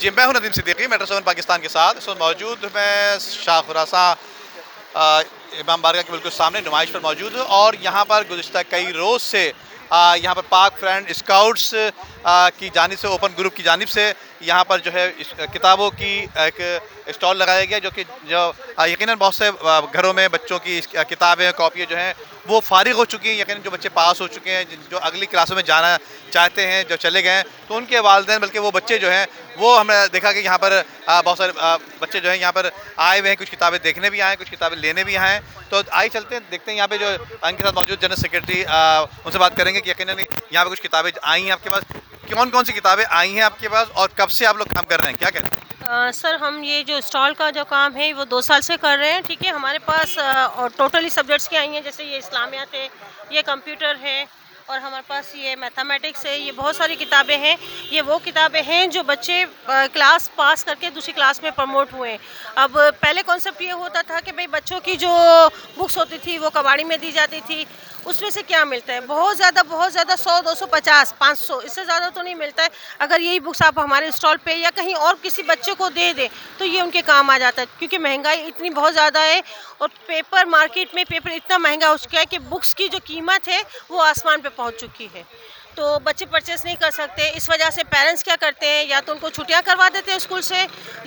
जी, मैं हूं नदीम सिद्दीकी मेट्रो 7 पाकिस्तान के साथ। इस वक़्त मौजूद मैं शाह खुरासां इमाम बारगाह के बिल्कुल सामने नुमाइश पर मौजूद हूँ और यहाँ पर गुज़िश्ता कई रोज़ से यहाँ पर पाक फ्रेंड स्काउट्स की जानिब से, ओपन ग्रुप की जानिब से यहाँ पर जो है किताबों की एक स्टॉल लगाया गया, जो कि यकीनन बहुत से घरों में बच्चों की किताबें, कॉपियाँ जो हैं वो फ़ारिग हो चुकी हैं। यकीनन जो बच्चे पास हो चुके हैं, जो अगली क्लासों में जाना चाहते हैं, जो चले गए हैं, तो उनके वालिदैन बल्कि वो बच्चे जो हैं वो हमने देखा कि यहाँ पर बहुत सारे बच्चे जो हैं यहाँ पर आए हुए हैं। कुछ किताबें देखने भी आए हैं, कुछ किताबें लेने भी आए हैं। तो आइए चलते हैं, देखते हैं यहाँ पे जो इनके साथ मौजूद जनरल सेक्रेटरी उनसे बात करेंगे कि यकीनन यहाँ पे कुछ किताबें आई हैं आपके पास। कौन-कौन सी किताबें आई हैं आपके पास और कब से आप लोग काम कर रहे हैं? क्या कहते हैं? सर हम ये जो स्टॉल का जो काम है वो 2 साल से कर रहे हैं, ठीक है। हमारे पास और टोटली सब्जेक्ट्स की आई हैं, जैसे ये इस्लामियात है, ये कंप्यूटर है और हमारे पास ये मैथमेटिक्स है। ये बहुत सारी किताबें हैं। ये वो किताबें हैं जो बच्चे क्लास पास करके दूसरी क्लास में प्रमोट हुए हैं। अब पहले कॉन्सेप्ट ये होता था कि भाई बच्चों की जो बुक्स होती थी वो कबाड़ी में दी जाती थी। उसमें से क्या मिलता है? बहुत ज़्यादा 100, 250, 500, इससे ज़्यादा तो नहीं मिलता है। अगर यही बुक्स आप हमारे स्टॉल पे या कहीं और किसी बच्चे को दे दें तो ये उनके काम आ जाता है, क्योंकि महंगाई इतनी बहुत ज़्यादा है और पेपर मार्केट में पेपर इतना महंगा हो चुका है कि बुक्स की जो कीमत है वो आसमान पे पहुंच चुकी है। तो बच्चे परचेस नहीं कर सकते। इस वजह से पेरेंट्स क्या करते हैं, या तो उनको छुट्टियां करवा देते हैं स्कूल से,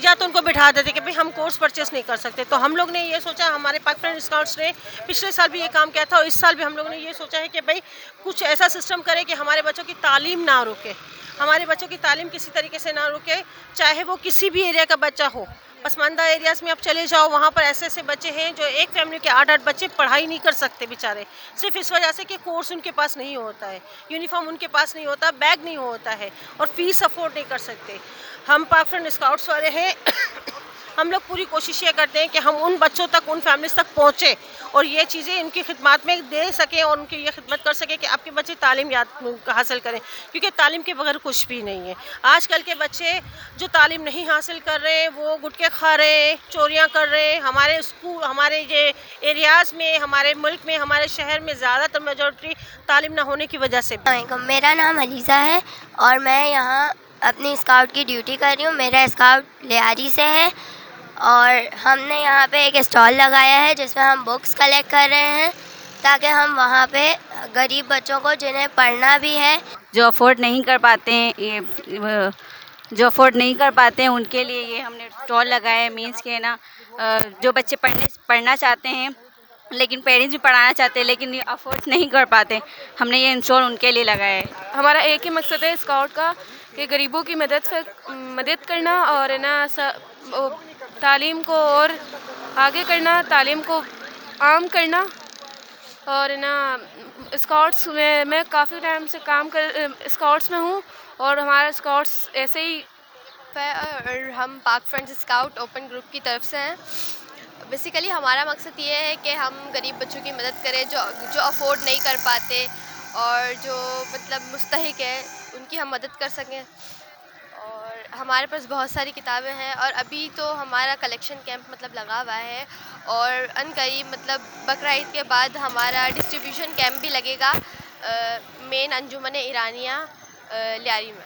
या तो उनको बिठा देते हैं कि भाई हम कोर्स परचेस नहीं कर सकते। तो हम लोग ने ये सोचा, हमारे पाक फ्रेंड स्काउट्स ने पिछले साल भी ये काम किया था और इस साल भी हम लोग ने ये सोचा है कि भाई कुछ ऐसा सिस्टम करें कि हमारे बच्चों की तालीम ना रुके, हमारे बच्चों की तालीम किसी तरीके से ना रुके, चाहे वो किसी भी एरिया का बच्चा हो। पसमानदा एरियाज़ में आप चले जाओ, वहाँ पर ऐसे बच्चे हैं जो एक फैमिली के 8-8 बच्चे पढ़ाई नहीं कर सकते बेचारे, सिर्फ इस वजह से कि कोर्स उनके पास नहीं होता है, यूनिफॉर्म उनके पास नहीं होता, बैग नहीं होता है और फीस अफोर्ड नहीं कर सकते। हम पाक फ्रेंड स्काउट्स वाले हैं हम लोग पूरी कोशिश ये करते हैं कि हम उन बच्चों तक, उन फैमिलीज तक पहुँचे और ये चीज़ें इनकी खिदमत में दे सकें और उनकी ये खिदमत कर सकें कि आपके बच्चे तालीम हासिल करें, क्योंकि तालीम के बगैर कुछ भी नहीं है। आजकल के बच्चे जो तालीम नहीं हासिल कर रहे हैं वो गुटखे खा रहे हैं, चोरियां कर रहे हैं। हमारे स्कूल, हमारे ये एरियाज़ में, हमारे मुल्क में, हमारे शहर में ज़्यादातर मेजॉरिटी तालीम ना होने की वजह से। मेरा नाम अलीज़ा है और मैं यहाँ अपनी स्काउट की ड्यूटी कर रही हूँ। मेरा स्काउट लियारी से है और हमने यहाँ पे एक स्टॉल लगाया है जिसमें हम बुक्स कलेक्ट कर रहे हैं, ताकि हम वहाँ पे गरीब बच्चों को, जिन्हें पढ़ना भी है, जो अफोर्ड नहीं कर पाते हैं, ये जो अफोर्ड नहीं कर पाते हैं उनके लिए ये हमने स्टॉल लगाया है। मीन्स के ना, जो बच्चे पढ़ना चाहते हैं लेकिन पेरेंट्स भी पढ़ाना चाहते हैं लेकिन ये अफोर्ड नहीं कर पाते, हमने ये इंस्टॉल उनके लिए लगाया है। हमारा एक ही मकसद है स्काउट का कि गरीबों की मदद करना और ना तालीम को और आगे करना, तालीम को आम करना। और ना स्काउट्स में मैं काफ़ी टाइम से काम कर स्काउट्स में हूँ और हमारा स्काउट्स ऐसे ही है और हम पाक फ्रेंड्स स्काउट ओपन ग्रुप की तरफ से हैं। बेसिकली हमारा मकसद ये है कि हम गरीब बच्चों की मदद करें जो जो अफोर्ड नहीं कर पाते और जो मतलब मुस्तहिक है, उनकी हम मदद कर सकें। और हमारे पास बहुत सारी किताबें हैं और अभी तो हमारा कलेक्शन कैंप मतलब लगा हुआ है और अनकरीब मतलब बकरा ईद के बाद हमारा डिस्ट्रीब्यूशन कैंप भी लगेगा मेन अंजुमन ईरानिया लियारी में।